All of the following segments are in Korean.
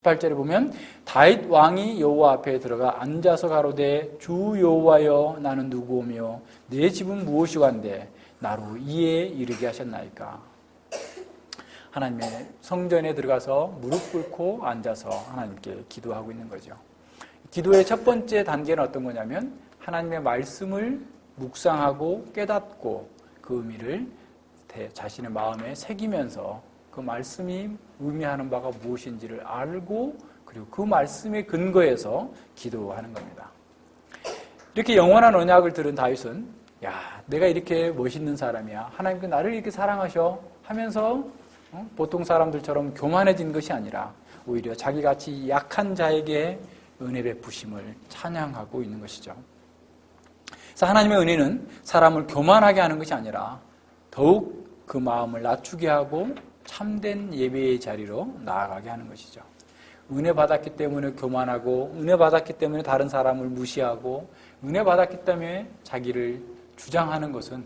18절에 보면 다윗 왕이 여호와 앞에 들어가 앉아서 가로되 주 여호와여 나는 누구오며 내 집은 무엇이간데 나로 이에 이르게 하셨나이까. 하나님의 성전에 들어가서 무릎 꿇고 앉아서 하나님께 기도하고 있는 거죠. 기도의 첫 번째 단계는 어떤 거냐면 하나님의 말씀을 묵상하고 깨닫고 그 의미를 자신의 마음에 새기면서 그 말씀이 의미하는 바가 무엇인지를 알고 그리고 그 말씀의 근거에서 기도하는 겁니다. 이렇게 영원한 언약을 들은 다윗은 야, 내가 이렇게 멋있는 사람이야. 하나님께 나를 이렇게 사랑하셔 하면서 보통 사람들처럼 교만해진 것이 아니라 오히려 자기같이 약한 자에게 은혜 베푸심을 찬양하고 있는 것이죠. 그래서 하나님의 은혜는 사람을 교만하게 하는 것이 아니라 더욱 그 마음을 낮추게 하고 참된 예배의 자리로 나아가게 하는 것이죠. 은혜 받았기 때문에 교만하고 은혜 받았기 때문에 다른 사람을 무시하고 은혜 받았기 때문에 자기를 주장하는 것은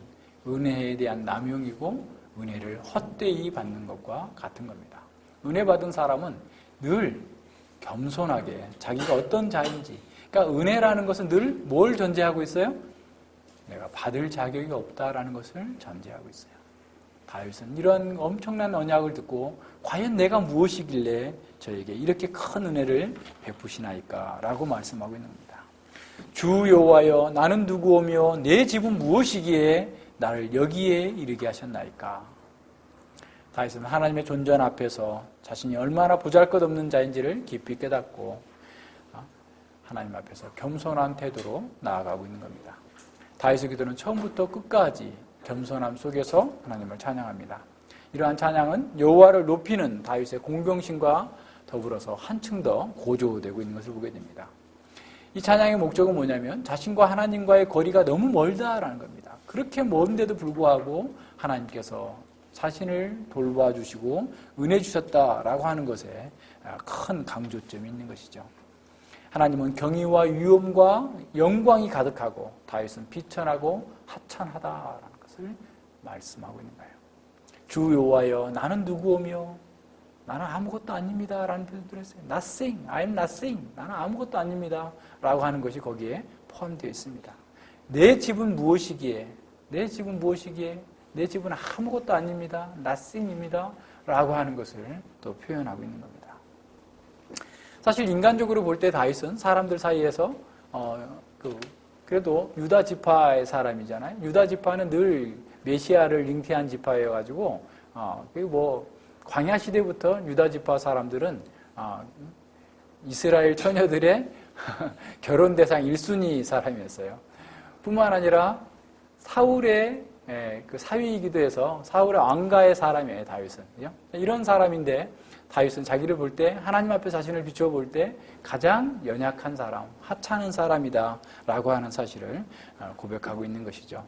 은혜에 대한 남용이고 은혜를 헛되이 받는 것과 같은 겁니다. 은혜 받은 사람은 늘 겸손하게 자기가 어떤 자인지, 그러니까 은혜라는 것은 늘 뭘 전제하고 있어요? 내가 받을 자격이 없다라는 것을 전제하고 있어요. 다윗은 이런 엄청난 언약을 듣고 과연 내가 무엇이길래 저에게 이렇게 큰 은혜를 베푸시나이까 라고 말씀하고 있는 겁니다. 주 여호와여 나는 누구오며 내 집은 무엇이기에 나를 여기에 이르게 하셨나이까. 다윗은 하나님의 존전 앞에서 자신이 얼마나 보잘것없는 자인지를 깊이 깨닫고 하나님 앞에서 겸손한 태도로 나아가고 있는 겁니다. 다윗의 기도는 처음부터 끝까지 겸손함 속에서 하나님을 찬양합니다. 이러한 찬양은 여호와를 높이는 다윗의 공경심과 더불어서 한층 더 고조되고 있는 것을 보게 됩니다. 이 찬양의 목적은 뭐냐면 자신과 하나님과의 거리가 너무 멀다라는 겁니다. 그렇게 먼데도 불구하고 하나님께서 자신을 돌봐주시고 은혜 주셨다라고 하는 것에 큰 강조점이 있는 것이죠. 하나님은 경의와 위엄과 영광이 가득하고 다윗은 비천하고 하찮하다라는 것을 말씀하고 있는 거예요. 주 여호와여 나는 누구오며 나는 아무것도 아닙니다 라는 표현을 했어요. Nothing, I am nothing. 나는 아무것도 아닙니다 라고 하는 것이 거기에 포함되어 있습니다. 내 집은 무엇이기에 내 집은 무엇이기에 내 집은 아무것도 아닙니다. nothing입니다 라고 하는 것을 또 표현하고 있는 겁니다. 사실 인간적으로 볼 때 다윗은 사람들 사이에서 그래도 유다 지파의 사람이잖아요. 유다 지파는 늘 메시아를 잉태한 지파여가지고 그리고 뭐 광야 시대부터 유다 지파 사람들은 이스라엘 처녀들의 결혼 대상 1순위 사람이었어요. 뿐만 아니라 사울의 그 사위이기도 해서 사울의 왕가의 사람이에요. 다윗은. 이런 사람인데 다윗은 자기를 볼 때 하나님 앞에 자신을 비춰볼 때 가장 연약한 사람, 하찮은 사람이다 라고 하는 사실을 고백하고 있는 것이죠.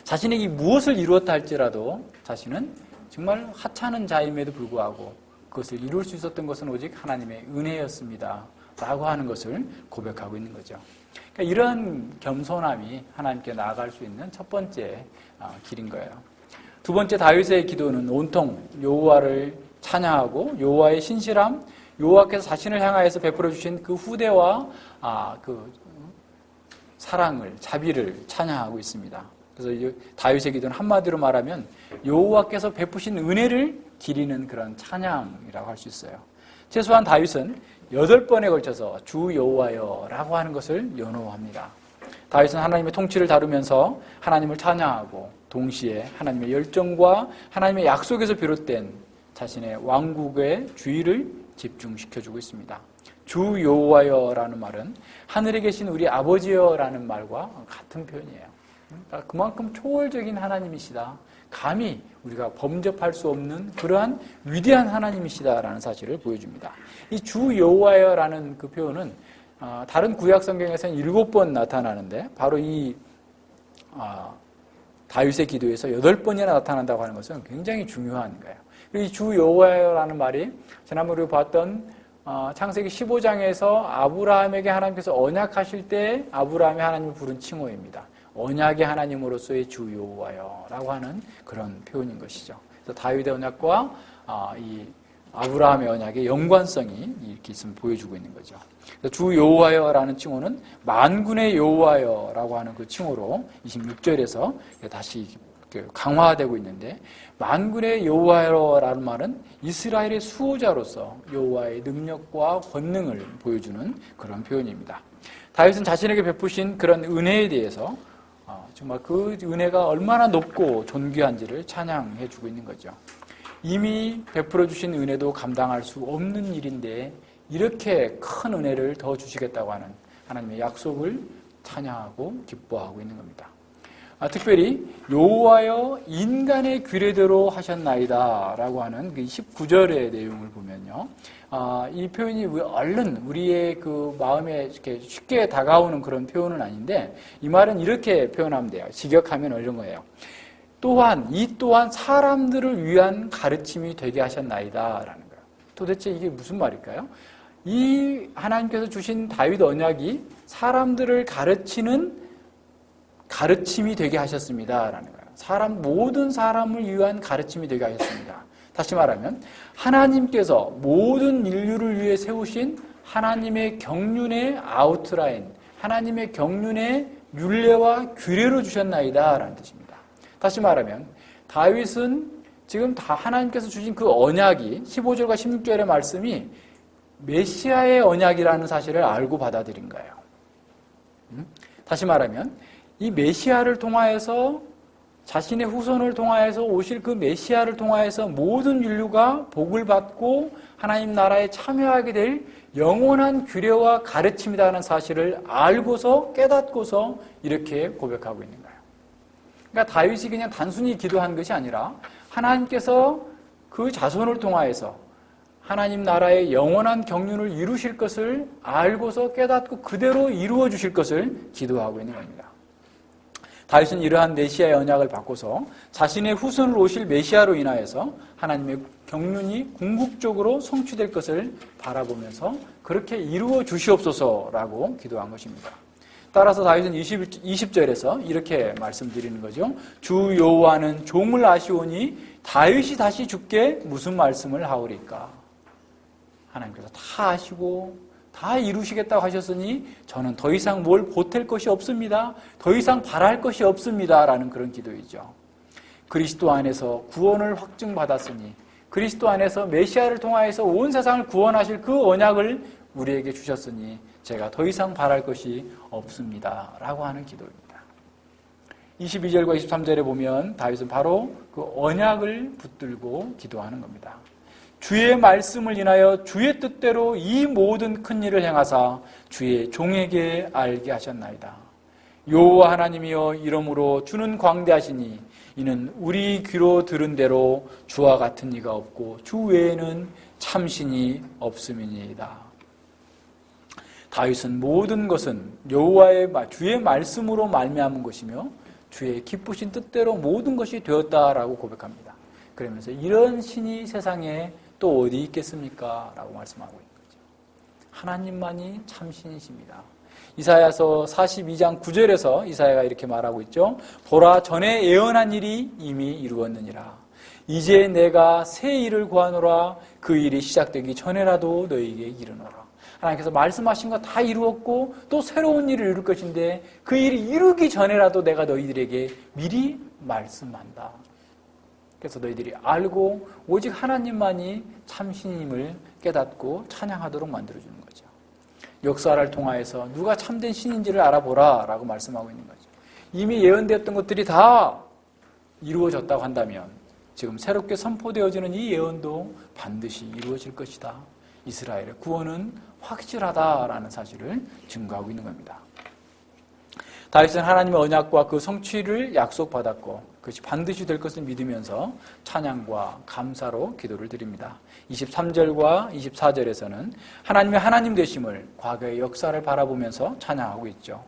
자신에게 무엇을 이루었다 할지라도 자신은 정말 하찮은 자임에도 불구하고 그것을 이룰 수 있었던 것은 오직 하나님의 은혜였습니다 라고 하는 것을 고백하고 있는 거죠. 그러니까 이런 겸손함이 하나님께 나아갈 수 있는 첫 번째 길인 거예요. 두 번째 다윗의 기도는 온통 여호와를 찬양하고 여호와의 신실함, 여호와께서 자신을 향하여서 베풀어 주신 그 후대와 그 사랑을, 자비를 찬양하고 있습니다. 그래서 다윗의 기도는 한마디로 말하면 여호와께서 베푸신 은혜를 기리는 그런 찬양이라고 할 수 있어요. 최소한 다윗은 8번에 걸쳐서 주 여호와여 라고 하는 것을 연호합니다. 다윗은 하나님의 통치를 다루면서 하나님을 찬양하고 동시에 하나님의 열정과 하나님의 약속에서 비롯된 자신의 왕국의 주의를 집중시켜주고 있습니다. 주 여호와여라는 말은 하늘에 계신 우리 아버지여라는 말과 같은 표현이에요. 그러니까 그만큼 초월적인 하나님이시다. 감히 우리가 범접할 수 없는 그러한 위대한 하나님이시다라는 사실을 보여줍니다. 이 주 여호와여라는 그 표현은 다른 구약 성경에서는 7번 나타나는데 바로 이 다윗의 기도에서 8번이나 나타난다고 하는 것은 굉장히 중요한 거예요. 이 주 여호와여라는 말이 지난번에 봤던 창세기 15장에서 아브라함에게 하나님께서 언약하실 때 아브라함이 하나님을 부른 칭호입니다. 언약의 하나님으로서의 주 여호와여라고 하는 그런 표현인 것이죠. 그래서 다윗의 언약과 이 아브라함의 언약의 연관성이 이렇게 있음을 보여주고 있는 거죠. 주 여호와여라는 칭호는 만군의 여호와여라고 하는 그 칭호로 26절에서 다시 강화되고 있는데, 만군의 여호와여라는 말은 이스라엘의 수호자로서 여호와의 능력과 권능을 보여주는 그런 표현입니다. 다윗은 자신에게 베푸신 그런 은혜에 대해서 정말 그 은혜가 얼마나 높고 존귀한지를 찬양해 주고 있는 거죠. 이미 베풀어 주신 은혜도 감당할 수 없는 일인데 이렇게 큰 은혜를 더 주시겠다고 하는 하나님의 약속을 찬양하고 기뻐하고 있는 겁니다. 특별히 여호와여 인간의 규례대로 하셨나이다 라고 하는 그 19절의 내용을 보면요, 이 표현이 얼른 우리의 그 마음에 이렇게 쉽게 다가오는 그런 표현은 아닌데, 이 말은 이렇게 표현하면 돼요. 직역하면 이런 거예요. 이 또한 사람들을 위한 가르침이 되게 하셨나이다 라는 거예요. 도대체 이게 무슨 말일까요? 이 하나님께서 주신 다윗 언약이 사람들을 가르치는 가르침이 되게 하셨습니다 라는 거예요. 모든 사람을 위한 가르침이 되게 하셨습니다. 다시 말하면 하나님께서 모든 인류를 위해 세우신 하나님의 경륜의 아웃라인, 하나님의 경륜의 율례와 규례로 주셨나이다 라는 뜻입니다. 다시 말하면 다윗은 지금 다 하나님께서 주신 그 언약이 15절과 16절의 말씀이 메시아의 언약이라는 사실을 알고 받아들인 거예요. 다시 말하면 이 메시아를 통하여서, 자신의 후손을 통하여서 오실 그 메시아를 통하여서 모든 인류가 복을 받고 하나님 나라에 참여하게 될 영원한 규례와 가르침이라는 사실을 알고서 깨닫고서 이렇게 고백하고 있는 거예요. 그러니까 다윗이 그냥 단순히 기도한 것이 아니라 하나님께서 그 자손을 통하여서 하나님 나라의 영원한 경륜을 이루실 것을 알고서 깨닫고 그대로 이루어 주실 것을 기도하고 있는 겁니다. 다윗은 이러한 메시아의 언약을 받고서 자신의 후손을 오실 메시아로 인하여서 하나님의 경륜이 궁극적으로 성취될 것을 바라보면서 그렇게 이루어 주시옵소서라고 기도한 것입니다. 따라서 다윗은 20절에서 이렇게 말씀드리는 거죠. 주 여호와는 종을 아시오니 다윗이 다시 주께 무슨 말씀을 하오리까. 하나님께서 다 아시고 다 이루시겠다고 하셨으니 저는 더 이상 뭘 보탤 것이 없습니다. 더 이상 바랄 것이 없습니다. 라는 그런 기도이죠. 그리스도 안에서 구원을 확증받았으니, 그리스도 안에서 메시아를 통하여서 온 세상을 구원하실 그 언약을 우리에게 주셨으니 제가 더 이상 바랄 것이 없습니다. 라고 하는 기도입니다. 22절과 23절에 보면 다윗은 바로 그 언약을 붙들고 기도하는 겁니다. 주의 말씀을 인하여 주의 뜻대로 이 모든 큰 일을 행하사 주의 종에게 알게 하셨나이다. 여호와 하나님이여 이러므로 주는 광대하시니 이는 우리 귀로 들은 대로 주와 같은 이가 없고 주 외에는 참신이 없음이니이다. 다윗은 모든 것은 여호와의 주의 말씀으로 말미암은 것이며 주의 기쁘신 뜻대로 모든 것이 되었다라고 고백합니다. 그러면서 이런 신이 세상에 또 어디 있겠습니까? 라고 말씀하고 있는 거죠. 하나님만이 참신이십니다. 이사야서 42장 9절에서 이사야가 이렇게 말하고 있죠. 보라, 전에 예언한 일이 이미 이루었느니라. 이제 내가 새 일을 구하노라. 그 일이 시작되기 전에라도 너희에게 이르노라. 하나님께서 말씀하신 거 다 이루었고 또 새로운 일을 이룰 것인데 그 일이 이루기 전에라도 내가 너희들에게 미리 말씀한다. 그래서 너희들이 알고 오직 하나님만이 참신임을 깨닫고 찬양하도록 만들어주는 거죠. 역사를 통하여서 누가 참된 신인지를 알아보라 라고 말씀하고 있는 거죠. 이미 예언되었던 것들이 다 이루어졌다고 한다면 지금 새롭게 선포되어지는 이 예언도 반드시 이루어질 것이다. 이스라엘의 구원은 확실하다라는 사실을 증거하고 있는 겁니다. 다윗은 하나님의 언약과 그 성취를 약속받았고 그것이 반드시 될 것을 믿으면서 찬양과 감사로 기도를 드립니다. 23절과 24절에서는 하나님의 하나님 되심을 과거의 역사를 바라보면서 찬양하고 있죠.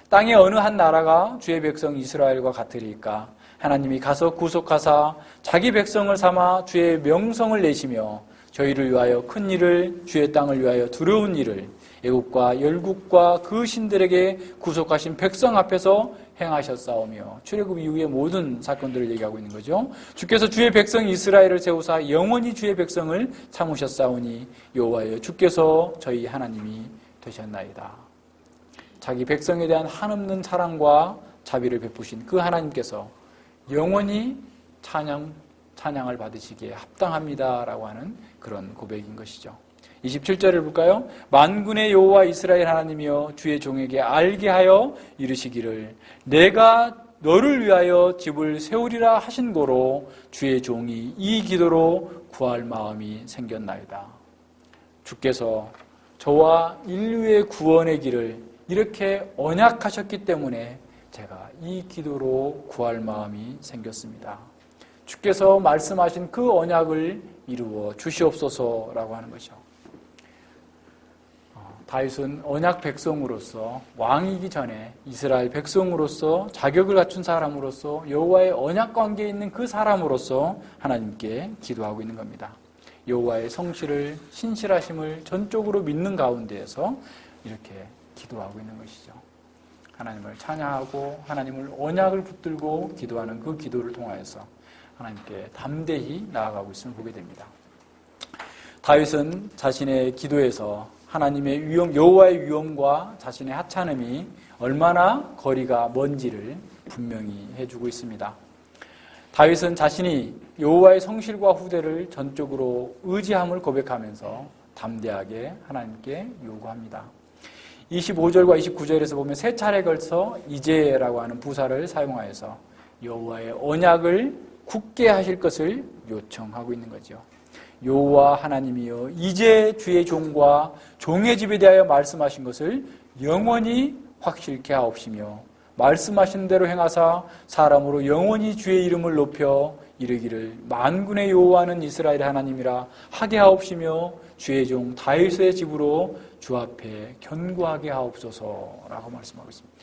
땅의 어느 한 나라가 주의 백성 이스라엘과 같으리까. 하나님이 가서 구속하사 자기 백성을 삼아 주의 명성을 내시며 저희를 위하여 큰 일을, 주의 땅을 위하여 두려운 일을, 애국과 열국과 그 신들에게 구속하신 백성 앞에서 행하셨사오며, 출애굽 이후의 모든 사건들을 얘기하고 있는 거죠. 주께서 주의 백성 이스라엘을 세우사 영원히 주의 백성을 참으셨사오니 여호와여 주께서 저희 하나님이 되셨나이다. 자기 백성에 대한 한없는 사랑과 자비를 베푸신 그 하나님께서 영원히 찬양을 받으시기에 합당합니다라고 하는 그런 고백인 것이죠. 27절을 볼까요? 만군의 여호와 이스라엘 하나님이여 주의 종에게 알게 하여 이르시기를 내가 너를 위하여 집을 세우리라 하신 고로 주의 종이 이 기도로 구할 마음이 생겼나이다. 주께서 저와 인류의 구원의 길을 이렇게 언약하셨기 때문에 제가 이 기도로 구할 마음이 생겼습니다. 주께서 말씀하신 그 언약을 이루어 주시옵소서라고 하는 것이죠. 다윗은 언약 백성으로서, 왕이기 전에 이스라엘 백성으로서, 자격을 갖춘 사람으로서, 여호와의 언약 관계에 있는 그 사람으로서 하나님께 기도하고 있는 겁니다. 여호와의 성실을, 신실하심을 전적으로 믿는 가운데에서 이렇게 기도하고 있는 것이죠. 하나님을 찬양하고 하나님을 언약을 붙들고 기도하는 그 기도를 통하여서 하나님께 담대히 나아가고 있음을 보게 됩니다. 다윗은 자신의 기도에서 하나님의 위엄, 여호와의 위엄과 자신의 하찮음이 얼마나 거리가 먼지를 분명히 해주고 있습니다. 다윗은 자신이 여호와의 성실과 후대를 전적으로 의지함을 고백하면서 담대하게 하나님께 요구합니다. 25절과 29절에서 보면 세 차례 걸쳐 이제라고 하는 부사를 사용하여서 여호와의 언약을 굳게 하실 것을 요청하고 있는 거죠. 여호와 하나님이여 이제 주의 종과 종의 집에 대하여 말씀하신 것을 영원히 확실케 하옵시며 말씀하신 대로 행하사 사람으로 영원히 주의 이름을 높여 이르기를 만군의 여호와는 이스라엘 하나님이라 하게 하옵시며 주의 종 다윗의 집으로 주 앞에 견고하게 하옵소서라고 말씀하고 있습니다.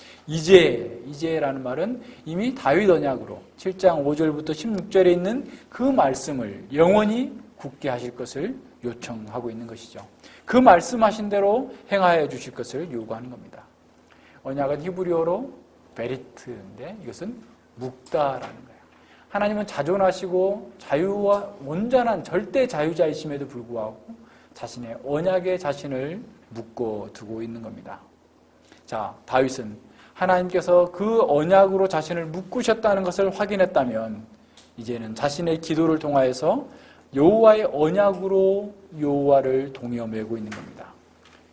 이제라는 말은 이미 다윗 언약으로 7장 5절부터 16절에 있는 그 말씀을 영원히 굳게 하실 것을 요청하고 있는 것이죠. 그 말씀하신 대로 행하여 주실 것을 요구하는 겁니다. 언약은 히브리어로 베리트인데 이것은 묵다라는 거예요. 하나님은 자존하시고 자유와 온전한 절대 자유자이심에도 불구하고 자신의 언약에 자신을 묶어두고 있는 겁니다. 자, 다윗은 하나님께서 그 언약으로 자신을 묶으셨다는 것을 확인했다면 이제는 자신의 기도를 통하여서 여호와의 언약으로 여호와를 동여매고 있는 겁니다.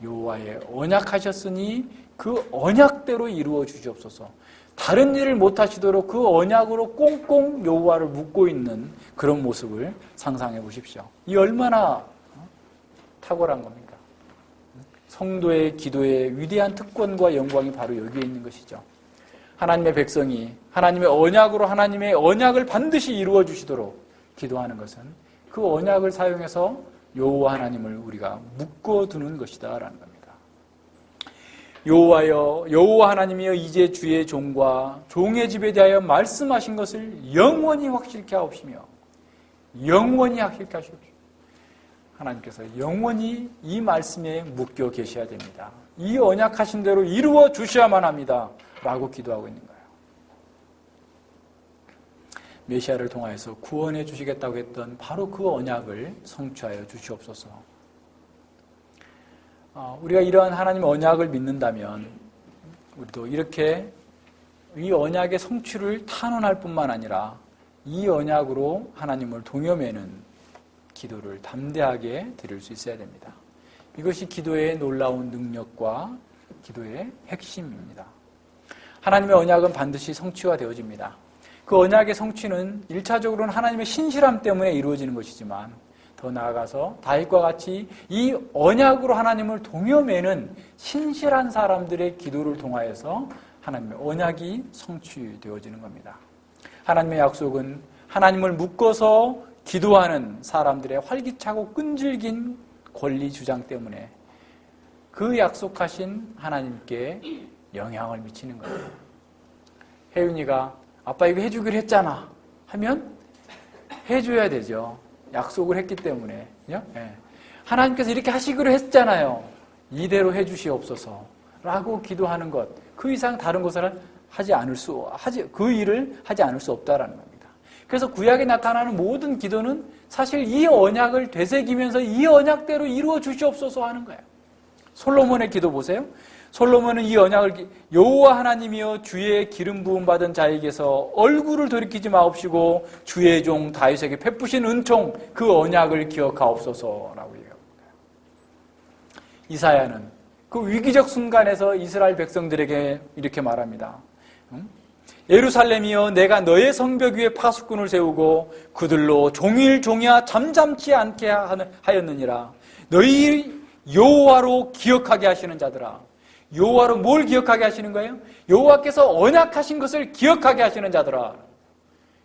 여호와의 언약하셨으니 그 언약대로 이루어 주시옵소서. 다른 일을 못하시도록 그 언약으로 꽁꽁 여호와를 묶고 있는 그런 모습을 상상해 보십시오. 이 얼마나 탁월한 겁니까? 성도의 기도의 위대한 특권과 영광이 바로 여기에 있는 것이죠. 하나님의 백성이 하나님의 언약으로 하나님의 언약을 반드시 이루어 주시도록 기도하는 것은 그 언약을 사용해서 여호와 하나님을 우리가 묶어두는 것이다라는 겁니다. 여호와 하나님이여 이제 주의 종과 종의 집에 대하여 말씀하신 것을 영원히 확실케 하옵시며 영원히 확실케 하십시오. 하나님께서 영원히 이 말씀에 묶여 계셔야 됩니다. 이 언약하신 대로 이루어 주셔야만 합니다. 라고 기도하고 있는 거예요. 메시아를 통하여서 구원해 주시겠다고 했던 바로 그 언약을 성취하여 주시옵소서. 우리가 이러한 하나님의 언약을 믿는다면 우리도 이렇게 이 언약의 성취를 탄원할 뿐만 아니라 이 언약으로 하나님을 동여매는 기도를 담대하게 드릴 수 있어야 됩니다. 이것이 기도의 놀라운 능력과 기도의 핵심입니다. 하나님의 언약은 반드시 성취가 되어집니다. 그 언약의 성취는 1차적으로는 하나님의 신실함 때문에 이루어지는 것이지만 더 나아가서 다윗과 같이 이 언약으로 하나님을 동여매는 신실한 사람들의 기도를 통하여서 하나님의 언약이 성취되어지는 겁니다. 하나님의 약속은 하나님을 묶어서 기도하는 사람들의 활기차고 끈질긴 권리 주장 때문에 그 약속하신 하나님께 영향을 미치는 거예요. 혜윤이가 아빠 이거 해주기로 했잖아 하면 해줘야 되죠. 약속을 했기 때문에. 네. 하나님께서 이렇게 하시기로 했잖아요. 이대로 해주시옵소서라고 기도하는 것, 그 이상 다른 것을 그 일을 하지 않을 수 없다라는 겁니다. 그래서 구약에 나타나는 모든 기도는 사실 이 언약을 되새기면서 이 언약대로 이루어 주시옵소서 하는 거예요. 솔로몬의 기도 보세요. 솔로몬은 이 언약을 여호와 하나님이여 주의 기름 부음 받은 자에게서 얼굴을 돌이키지 마옵시고 주의 종 다윗에게 베푸신 은총 그 언약을 기억하옵소서라고 얘기합니다. 이사야는 그 위기적 순간에서 이스라엘 백성들에게 이렇게 말합니다. 예루살렘이여 내가 너의 성벽 위에 파수꾼을 세우고 그들로 종일 종야 잠잠치 않게 하였느니라. 너희 여호와로 기억하게 하시는 자들아. 여호와로 뭘 기억하게 하시는 거예요? 여호와께서 언약하신 것을 기억하게 하시는 자들아.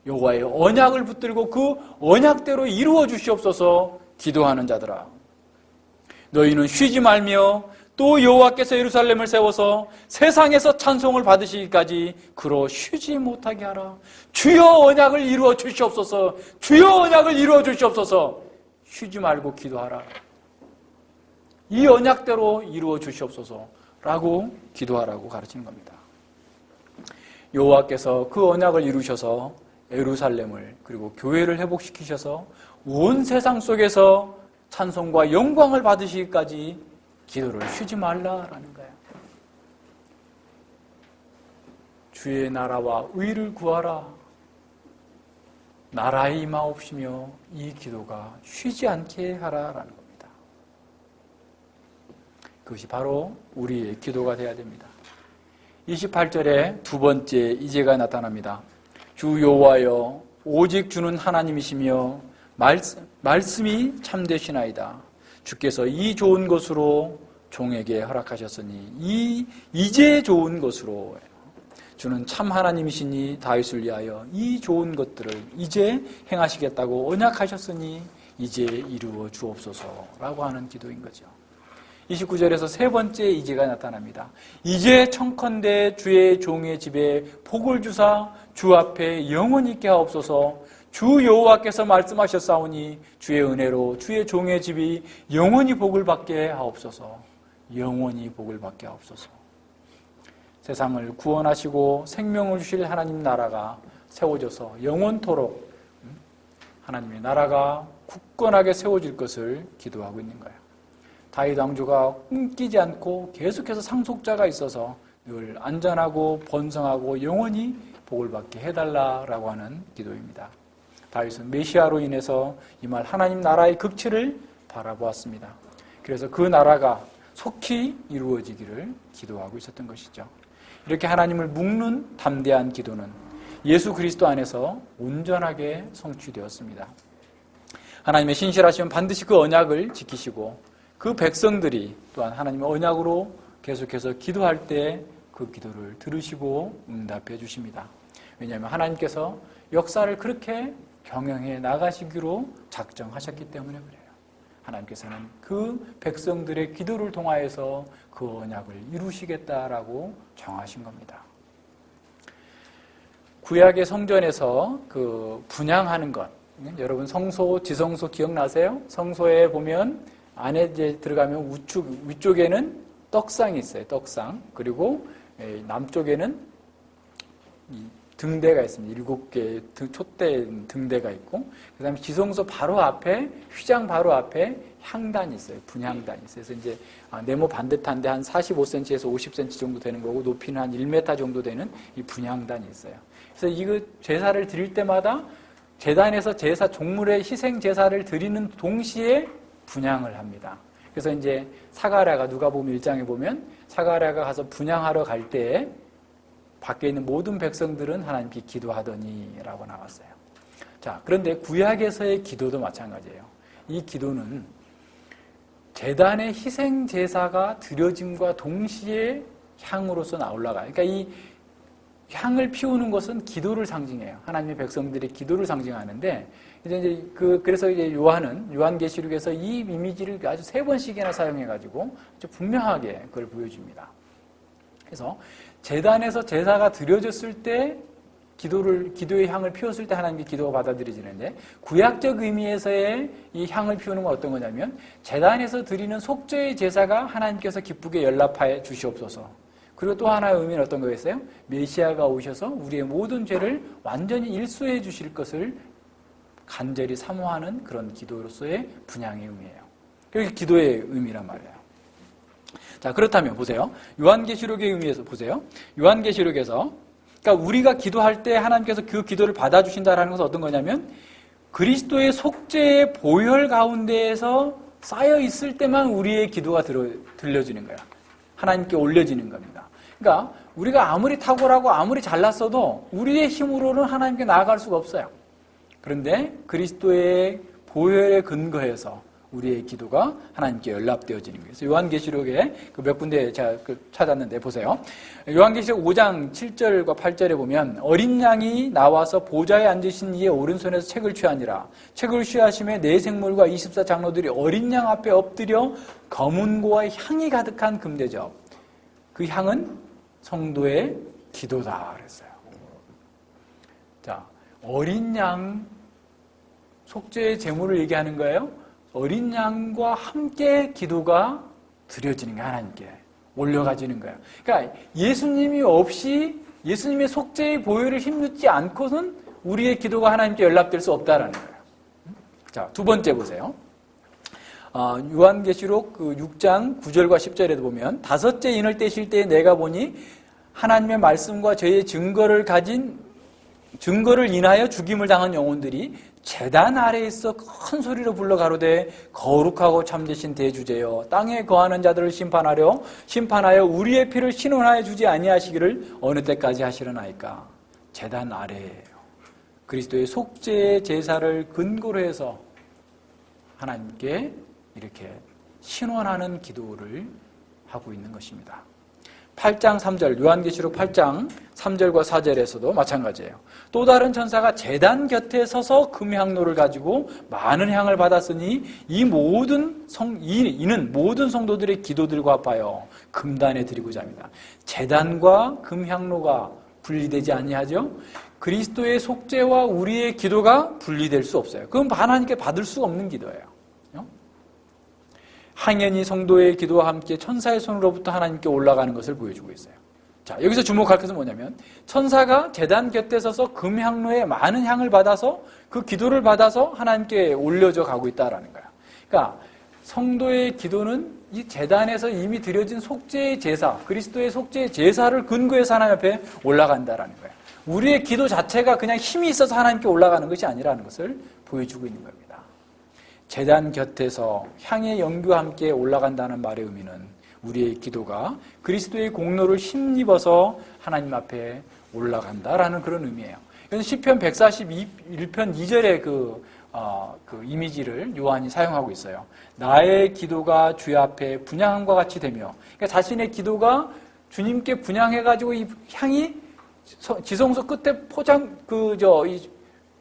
여호와의 언약을 붙들고 그 언약대로 이루어 주시옵소서 기도하는 자들아. 너희는 쉬지 말며 또 여호와께서 예루살렘을 세워서 세상에서 찬송을 받으시기까지 그로 쉬지 못하게 하라. 주여 언약을 이루어 주시옵소서. 주여 언약을 이루어 주시옵소서. 쉬지 말고 기도하라. 이 언약대로 이루어 주시옵소서라고 기도하라고 가르치는 겁니다. 여호와께서 그 언약을 이루셔서 예루살렘을 그리고 교회를 회복시키셔서 온 세상 속에서 찬송과 영광을 받으시기까지 기도를 쉬지 말라라는 거예요. 주의 나라와 의를 구하라. 나라에 임하옵시며 이 기도가 쉬지 않게 하라라는 겁니다. 그것이 바로 우리의 기도가 되어야 됩니다. 28절에 두 번째 이제가 나타납니다. 주 여호와여 오직 주는 하나님이시며 말씀이 참되시나이다. 주께서 이 좋은 것으로 종에게 허락하셨으니 이제 좋은 것으로 주는 참 하나님이시니 다윗을 위하여 이 좋은 것들을 이제 행하시겠다고 언약하셨으니 이제 이루어 주옵소서라고 하는 기도인 거죠. 29절에서 세 번째 이제가 나타납니다. 이제 청컨대 주의 종의 집에 복을 주사 주 앞에 영원히 있게 하옵소서. 주 여호와께서 말씀하셨사오니 주의 은혜로 주의 종의 집이 영원히 복을 받게 하옵소서. 영원히 복을 받게 하옵소서. 세상을 구원하시고 생명을 주실 하나님 나라가 세워져서 영원토록 하나님의 나라가 굳건하게 세워질 것을 기도하고 있는 거예요. 다윗 왕조가 끊기지 않고 계속해서 상속자가 있어서 늘 안전하고 번성하고 영원히 복을 받게 해달라라고 하는 기도입니다. 다윗은 메시아로 인해서 이말 하나님 나라의 극치를 바라보았습니다. 그래서 그 나라가 속히 이루어지기를 기도하고 있었던 것이죠. 이렇게 하나님을 묵는 담대한 기도는 예수 그리스도 안에서 온전하게 성취되었습니다. 하나님의 신실하시면 반드시 그 언약을 지키시고 그 백성들이 또한 하나님의 언약으로 계속해서 기도할 때 그 기도를 들으시고 응답해 주십니다. 왜냐하면 하나님께서 역사를 그렇게 경영해 나가시기로 작정하셨기 때문에 그래요. 하나님께서는 그 백성들의 기도를 통하여서 그 언약을 이루시겠다라고 정하신 겁니다. 구약의 성전에서 그 분향하는 것, 여러분 성소, 지성소 기억나세요? 성소에 보면 안에 이제 들어가면 위쪽에는 떡상이 있어요. 떡상. 그리고 남쪽에는 등대가 있습니다. 7개의 촛대 등대가 있고, 그 다음에 지성소 바로 앞에, 휘장 바로 앞에 향단이 있어요. 분향단이 있어요. 그래서 이제 네모 반듯한데 한 45cm에서 50cm 정도 되는 거고, 높이는 한 1m 정도 되는 이 분향단이 있어요. 그래서 이거 제사를 드릴 때마다 제단에서 제사, 종물의 희생 제사를 드리는 동시에 분향을 합니다. 그래서 이제 사가랴가 누가복음 1장에 보면 사가랴가 가서 분향하러 갈 때에 밖에 있는 모든 백성들은 하나님께 기도하더니라고 나왔어요. 자, 그런데 구약에서의 기도도 마찬가지예요. 이 기도는 제단의 희생 제사가 드려짐과 동시에 향으로서 올라가요. 그러니까 이 향을 피우는 것은 기도를 상징해요. 하나님의 백성들의 기도를 상징하는데 그래서 이제 요한계시록에서 이 이미지를 아주 3번씩이나 사용해가지고 아주 분명하게 그걸 보여줍니다. 그래서 제단에서 제사가 드려졌을 때 기도의 향을 피웠을 때 하나님께 기도가 받아들여지는데, 구약적 의미에서의 이 향을 피우는 건 어떤 거냐면 제단에서 드리는 속죄의 제사가 하나님께서 기쁘게 연락하여 주시옵소서. 그리고 또 하나의 의미는 어떤 거였어요? 메시아가 오셔서 우리의 모든 죄를 완전히 일수해 주실 것을 간절히 사모하는 그런 기도로서의 분향의 의미예요. 그게 기도의 의미란 말이에요. 자, 그렇다면 보세요. 요한계시록의 의미에서 보세요. 요한계시록에서, 그러니까 우리가 기도할 때 하나님께서 그 기도를 받아주신다는 것은 어떤 거냐면 그리스도의 속죄의 보혈 가운데에서 쌓여 있을 때만 우리의 기도가 들려지는 거야. 하나님께 올려지는 겁니다. 그러니까 우리가 아무리 탁월하고 아무리 잘났어도 우리의 힘으로는 하나님께 나아갈 수가 없어요. 그런데 그리스도의 보혈에 근거해서 우리의 기도가 하나님께 연락되어지는 거예요. 그래서 요한계시록에 몇 군데 제가 찾았는데 보세요. 요한계시록 5장 7절과 8절에 보면 어린 양이 나와서 보좌에 앉으신 이의 오른손에서 책을 취하니라. 책을 취하심에 네 생물과 24장로들이 어린 양 앞에 엎드려 검은고와 향이 가득한 금대접. 그 향은 성도의 기도다 그랬어요. 자, 어린 양 속죄의 제물을 얘기하는 거예요. 어린 양과 함께 기도가 드려지는 거예요. 하나님께 올려가지는 거예요. 그러니까 예수님이 없이 예수님의 속죄의 보혈을 힘입지 않고는 우리의 기도가 하나님께 연락될 수 없다라는 거예요. 자, 두 번째 보세요. 요한계시록 6장 9절과 10절에도 보면 다섯째 인을 떼실 때에 내가 보니 하나님의 말씀과 저의 증거를 인하여 죽임을 당한 영혼들이 제단 아래에 있어 큰 소리로 불러 가로되 거룩하고 참되신 대주제여 땅에 거하는 자들을 심판하여 우리의 피를 신원하여 주지 아니하시기를 어느 때까지 하시려나이까. 제단 아래에요. 그리스도의 속죄의 제사를 근거로 해서 하나님께 이렇게 신원하는 기도를 하고 있는 것입니다. 8장 3절, 요한계시록 8장 3절과 4절에서도 마찬가지예요. 또 다른 천사가 제단 곁에 서서 금향로를 가지고 많은 향을 받았으니 이는 모든 성도들의 기도들과 합하여 금단에 드리고자 합니다. 제단과 금향로가 분리되지 아니하죠. 그리스도의 속죄와 우리의 기도가 분리될 수 없어요. 그건 하나님께 받을 수 없는 기도예요. 항연히 성도의 기도와 함께 천사의 손으로부터 하나님께 올라가는 것을 보여주고 있어요. 자, 여기서 주목할 것은 뭐냐면 천사가 제단 곁에 서서 금향로에 많은 향을 받아서 그 기도를 받아서 하나님께 올려져 가고 있다라는 거야. 그러니까 성도의 기도는 이 제단에서 이미 드려진 속죄의 제사, 그리스도의 속죄의 제사를 근거해서 하나님 앞에 올라간다라는 거야. 우리의 기도 자체가 그냥 힘이 있어서 하나님께 올라가는 것이 아니라는 것을 보여주고 있는 겁니다. 제단 곁에서 향의 연기와 함께 올라간다는 말의 의미는 우리의 기도가 그리스도의 공로를 힘입어서 하나님 앞에 올라간다라는 그런 의미예요. 이건 시편 141편 2절의 그 이미지를 요한이 사용하고 있어요. 나의 기도가 주의 앞에 분향함과 같이 되며, 그러니까 자신의 기도가 주님께 분향해가지고 이 향이 지성소 끝에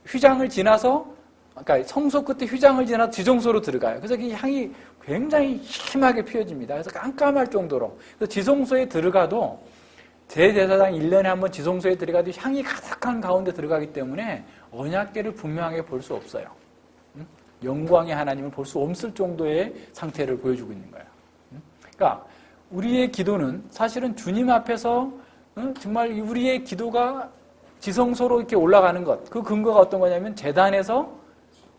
휘장을 지나서, 그러니까 성소 끝에 휘장을 지나 지성소로 들어가요. 그래서 이 향이 굉장히 심하게 피어집니다. 그래서 깜깜할 정도로. 그래서 지성소에 들어가도 대제사장 1년에 한 번 지성소에 들어가도 향이 가득한 가운데 들어가기 때문에 언약궤를 분명하게 볼 수 없어요. 영광의 하나님을 볼 수 없을 정도의 상태를 보여주고 있는 거예요. 그러니까 우리의 기도는 사실은 주님 앞에서 정말 우리의 기도가 지성소로 이렇게 올라가는 것, 그 근거가 어떤 거냐면 제단에서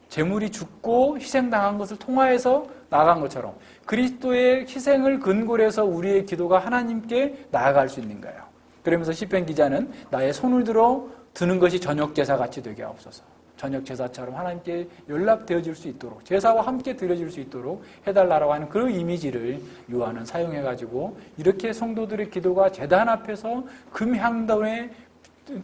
제물이 죽고 희생당한 것을 통하여서 나아간 것처럼 그리스도의 희생을 근거로 해서 우리의 기도가 하나님께 나아갈 수 있는 거예요. 그러면서 시편 기자는 나의 손을 들어 드는 것이 저녁 제사같이 되게 하옵소서. 저녁 제사처럼 하나님께 연락되어질 수 있도록, 제사와 함께 드려질 수 있도록 해달라고 하는 그런 이미지를 요한은 사용해가지고 이렇게 성도들의 기도가 제단 앞에서 금향단에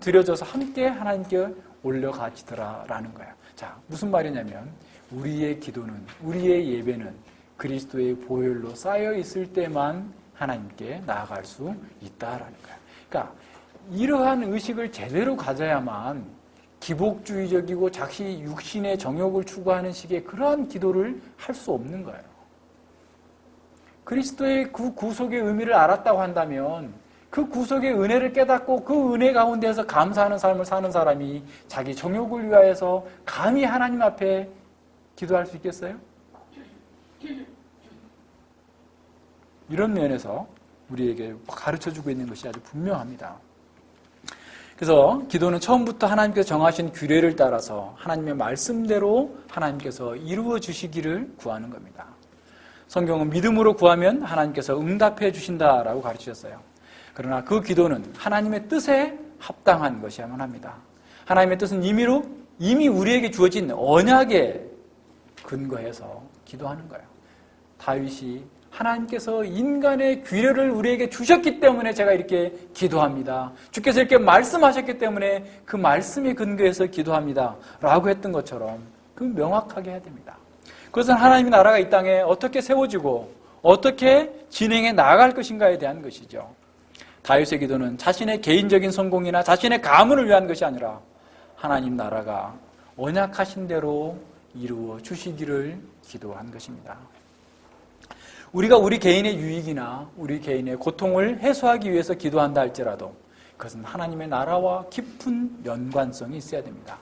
드려져서 함께 하나님께 올려가지더라라는 거예요. 자, 무슨 말이냐면 우리의 기도는, 우리의 예배는 그리스도의 보혈로 쌓여 있을 때만 하나님께 나아갈 수 있다라는 거예요. 그러니까 이러한 의식을 제대로 가져야만 기복주의적이고 자기 육신의 정욕을 추구하는 식의 그러한 기도를 할 수 없는 거예요. 그리스도의 그 구속의 의미를 알았다고 한다면 그 구속의 은혜를 깨닫고 그 은혜 가운데서 감사하는 삶을 사는 사람이 자기 정욕을 위하여서 감히 하나님 앞에 기도할 수 있겠어요? 이런 면에서 우리에게 가르쳐주고 있는 것이 아주 분명합니다. 그래서 기도는 처음부터 하나님께서 정하신 규례를 따라서 하나님의 말씀대로 하나님께서 이루어 주시기를 구하는 겁니다. 성경은 믿음으로 구하면 하나님께서 응답해 주신다라고 가르치셨어요. 그러나 그 기도는 하나님의 뜻에 합당한 것이야만 합니다. 하나님의 뜻은 이미 우리에게 주어진 언약에 근거해서 기도하는 거예요. 다윗이 하나님께서 인간의 규례를 우리에게 주셨기 때문에 제가 이렇게 기도합니다. 주께서 이렇게 말씀하셨기 때문에 그 말씀에 근거해서 기도합니다. 라고 했던 것처럼 그 명확하게 해야 됩니다. 그것은 하나님의 나라가 이 땅에 어떻게 세워지고 어떻게 진행해 나갈 것인가에 대한 것이죠. 다윗의 기도는 자신의 개인적인 성공이나 자신의 가문을 위한 것이 아니라 하나님 나라가 언약하신 대로 이루어 주시기를 기도한 것입니다. 우리가 우리 개인의 유익이나 우리 개인의 고통을 해소하기 위해서 기도한다 할지라도 그것은 하나님의 나라와 깊은 연관성이 있어야 됩니다.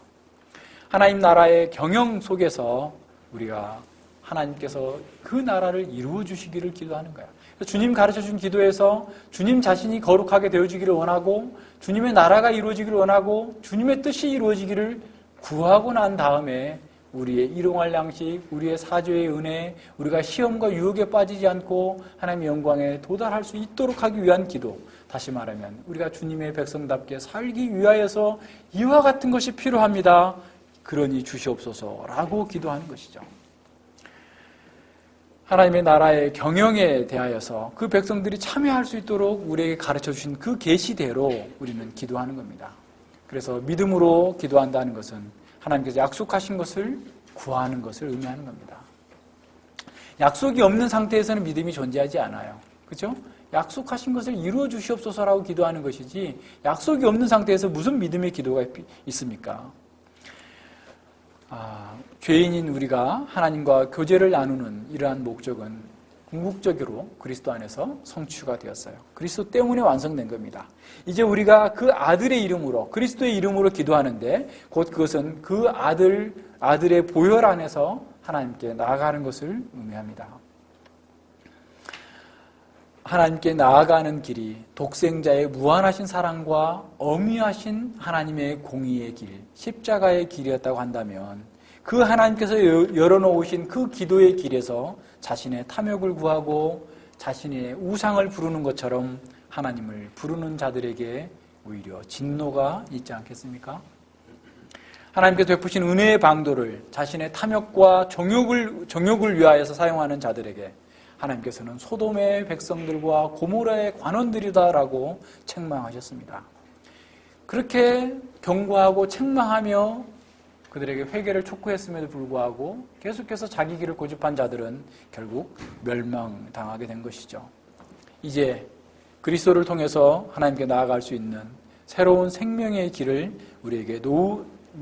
하나님 나라의 경영 속에서 우리가 하나님께서 그 나라를 이루어 주시기를 기도하는 거예요. 주님 가르쳐준 기도에서 주님 자신이 거룩하게 되어지기를 원하고 주님의 나라가 이루어지기를 원하고 주님의 뜻이 이루어지기를 구하고 난 다음에 우리의 일용할 양식, 우리의 사죄의 은혜, 우리가 시험과 유혹에 빠지지 않고 하나님의 영광에 도달할 수 있도록 하기 위한 기도. 다시 말하면 우리가 주님의 백성답게 살기 위하여서 이와 같은 것이 필요합니다. 그러니 주시옵소서라고 기도하는 것이죠. 하나님의 나라의 경영에 대하여서 그 백성들이 참여할 수 있도록 우리에게 가르쳐 주신 그 계시대로 우리는 기도하는 겁니다. 그래서 믿음으로 기도한다는 것은 하나님께서 약속하신 것을 구하는 것을 의미하는 겁니다. 약속이 없는 상태에서는 믿음이 존재하지 않아요. 그렇죠? 약속하신 것을 이루어 주시옵소서라고 기도하는 것이지 약속이 없는 상태에서 무슨 믿음의 기도가 있습니까? 죄인인 우리가 하나님과 교제를 나누는 이러한 목적은 궁극적으로 그리스도 안에서 성취가 되었어요. 그리스도 때문에 완성된 겁니다. 이제 우리가 그 아들의 이름으로 그리스도의 이름으로 기도하는데 곧 그것은 그 아들의 보혈 안에서 하나님께 나아가는 것을 의미합니다. 하나님께 나아가는 길이 독생자의 무한하신 사랑과 엄위하신 하나님의 공의의 길, 십자가의 길이었다고 한다면 그 하나님께서 열어놓으신 그 기도의 길에서 자신의 탐욕을 구하고 자신의 우상을 부르는 것처럼 하나님을 부르는 자들에게 오히려 진노가 있지 않겠습니까? 하나님께서 베푸신 은혜의 방도를 자신의 탐욕과 정욕을 위하여서 사용하는 자들에게 하나님께서는 소돔의 백성들과 고모라의 관원들이다라고 책망하셨습니다. 그렇게 경고하고 책망하며 그들에게 회개를 촉구했음에도 불구하고 계속해서 자기 길을 고집한 자들은 결국 멸망당하게 된 것이죠. 이제 그리스도를 통해서 하나님께 나아갈 수 있는 새로운 생명의 길을 우리에게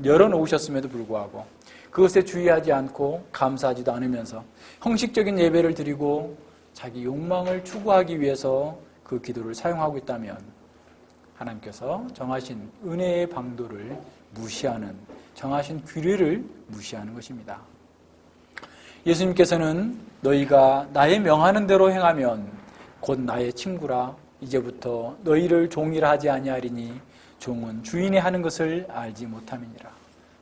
열어놓으셨음에도 불구하고 그것에 주의하지 않고 감사하지도 않으면서 형식적인 예배를 드리고 자기 욕망을 추구하기 위해서 그 기도를 사용하고 있다면 하나님께서 정하신 은혜의 방도를 무시하는 정하신 규례를 무시하는 것입니다. 예수님께서는 너희가 나의 명하는 대로 행하면 곧 나의 친구라 이제부터 너희를 종이라 하지 아니하리니 종은 주인이 하는 것을 알지 못함이니라.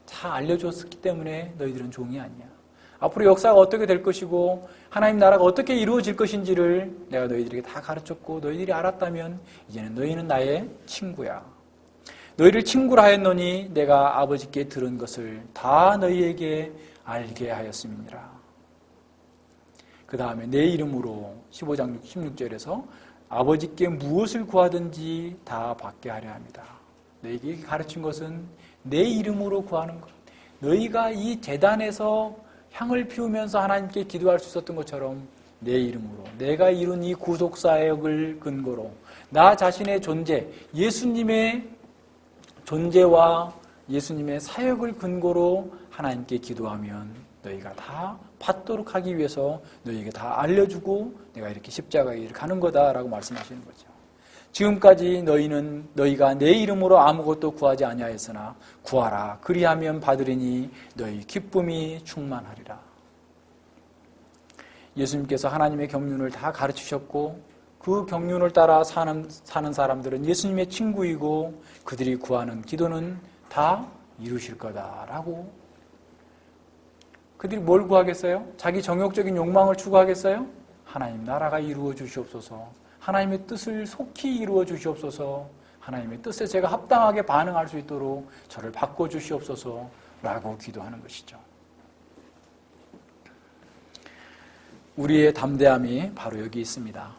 다 알려줬기 때문에 너희들은 종이 아니야. 앞으로 역사가 어떻게 될 것이고 하나님 나라가 어떻게 이루어질 것인지를 내가 너희들에게 다 가르쳤고 너희들이 알았다면 이제는 너희는 나의 친구야. 너희를 친구라 하였노니 내가 아버지께 들은 것을 다 너희에게 알게 하였음이니라. 그 다음에 내 이름으로 15장 16절에서 아버지께 무엇을 구하든지 다 받게 하려 합니다. 너희에게 가르친 것은 내 이름으로 구하는 것. 너희가 이 제단에서 향을 피우면서 하나님께 기도할 수 있었던 것처럼 내 이름으로 내가 이룬 이 구속사역을 근거로 나 자신의 존재, 예수님의 존재와 예수님의 사역을 근거로 하나님께 기도하면 너희가 다 받도록 하기 위해서 너희에게 다 알려주고 내가 이렇게 십자가의 길을 가는 거다라고 말씀하시는 거죠. 지금까지 너희가 내 이름으로 아무것도 구하지 아니하였으나 구하라. 그리하면 받으리니 너희 기쁨이 충만하리라. 예수님께서 하나님의 경륜을 다 가르치셨고 그 경륜을 따라 사는 사람들은 예수님의 친구이고 그들이 구하는 기도는 다 이루실 거다라고. 그들이 뭘 구하겠어요? 자기 정욕적인 욕망을 추구하겠어요? 하나님 나라가 이루어 주시옵소서. 하나님의 뜻을 속히 이루어 주시옵소서. 하나님의 뜻에 제가 합당하게 반응할 수 있도록 저를 바꿔 주시옵소서 라고 기도하는 것이죠. 우리의 담대함이 바로 여기 있습니다.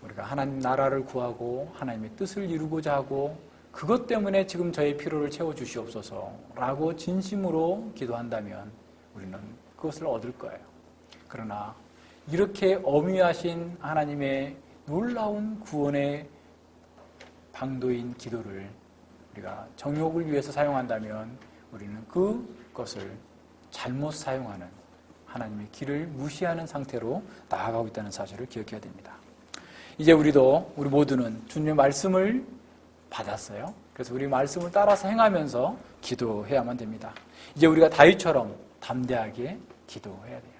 우리가 하나님 나라를 구하고 하나님의 뜻을 이루고자 하고 그것 때문에 지금 저의 필요를 채워주시옵소서 라고 진심으로 기도한다면 우리는 그것을 얻을 거예요. 그러나 이렇게 엄위하신 하나님의 놀라운 구원의 방도인 기도를 우리가 정욕을 위해서 사용한다면 우리는 그것을 잘못 사용하는 하나님의 길을 무시하는 상태로 나아가고 있다는 사실을 기억해야 됩니다. 이제 우리 모두는 주님의 말씀을 받았어요. 그래서 우리 말씀을 따라서 행하면서 기도해야만 됩니다. 이제 우리가 다윗처럼 담대하게 기도해야 돼요.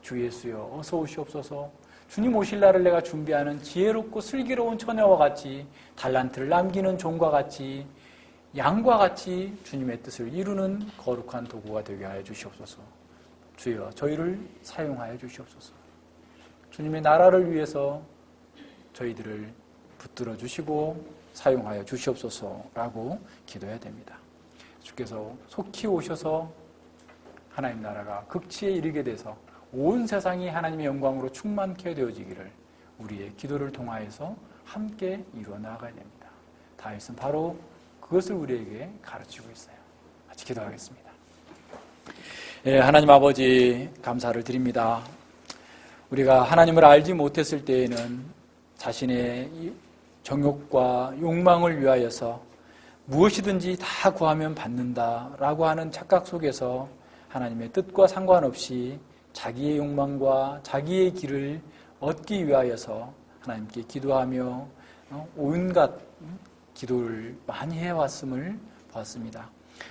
주 예수여 어서 오시옵소서. 주님 오실 날을 내가 준비하는 지혜롭고 슬기로운 처녀와 같이 달란트를 남기는 종과 같이 양과 같이 주님의 뜻을 이루는 거룩한 도구가 되게 하여 주시옵소서. 주여 저희를 사용하여 주시옵소서. 주님의 나라를 위해서 저희들을 붙들어 주시고 사용하여 주시옵소서라고 기도해야 됩니다. 주께서 속히 오셔서 하나님 나라가 극치에 이르게 돼서 온 세상이 하나님의 영광으로 충만케 되어지기를 우리의 기도를 통하여서 함께 이루어 나아가야 됩니다. 다윗은 바로 그것을 우리에게 가르치고 있어요. 같이 기도하겠습니다. 하나님 아버지 감사를 드립니다. 우리가 하나님을 알지 못했을 때에는 자신의 정욕과 욕망을 위하여서 무엇이든지 다 구하면 받는다라고 하는 착각 속에서 하나님의 뜻과 상관없이 자기의 욕망과 자기의 길을 얻기 위하여서 하나님께 기도하며 온갖 기도를 많이 해왔음을 보았습니다.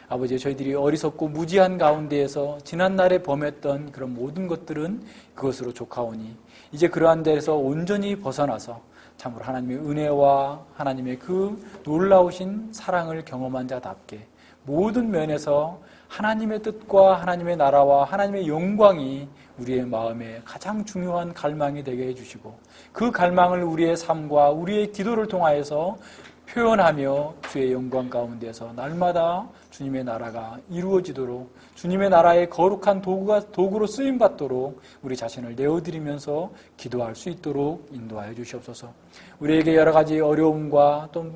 아버지, 저희들이 어리석고 무지한 가운데에서 지난날에 범했던 그런 모든 것들은 그것으로 족하오니 이제 그러한 데에서 온전히 벗어나서 참으로 하나님의 은혜와 하나님의 그 놀라우신 사랑을 경험한 자답게 모든 면에서 하나님의 뜻과 하나님의 나라와 하나님의 영광이 우리의 마음에 가장 중요한 갈망이 되게 해주시고 그 갈망을 우리의 삶과 우리의 기도를 통하여서 표현하며 주의 영광 가운데서 날마다 주님의 나라가 이루어지도록 주님의 나라의 거룩한 도구로 쓰임받도록 우리 자신을 내어드리면서 기도할 수 있도록 인도하여 주시옵소서. 우리에게 여러 가지 어려움과 또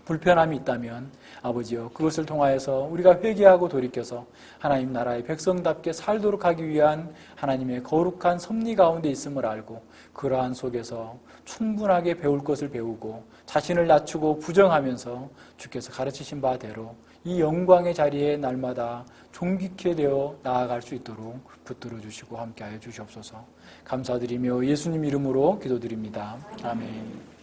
불편함이 있다면 아버지여 그것을 통하여서 우리가 회개하고 돌이켜서 하나님 나라의 백성답게 살도록 하기 위한 하나님의 거룩한 섭리 가운데 있음을 알고 그러한 속에서 충분하게 배울 것을 배우고 자신을 낮추고 부정하면서 주께서 가르치신 바대로 이 영광의 자리에 날마다 존귀케 되어 나아갈 수 있도록 붙들어 주시고 함께하여 주시옵소서. 감사드리며 예수님 이름으로 기도드립니다. 아멘.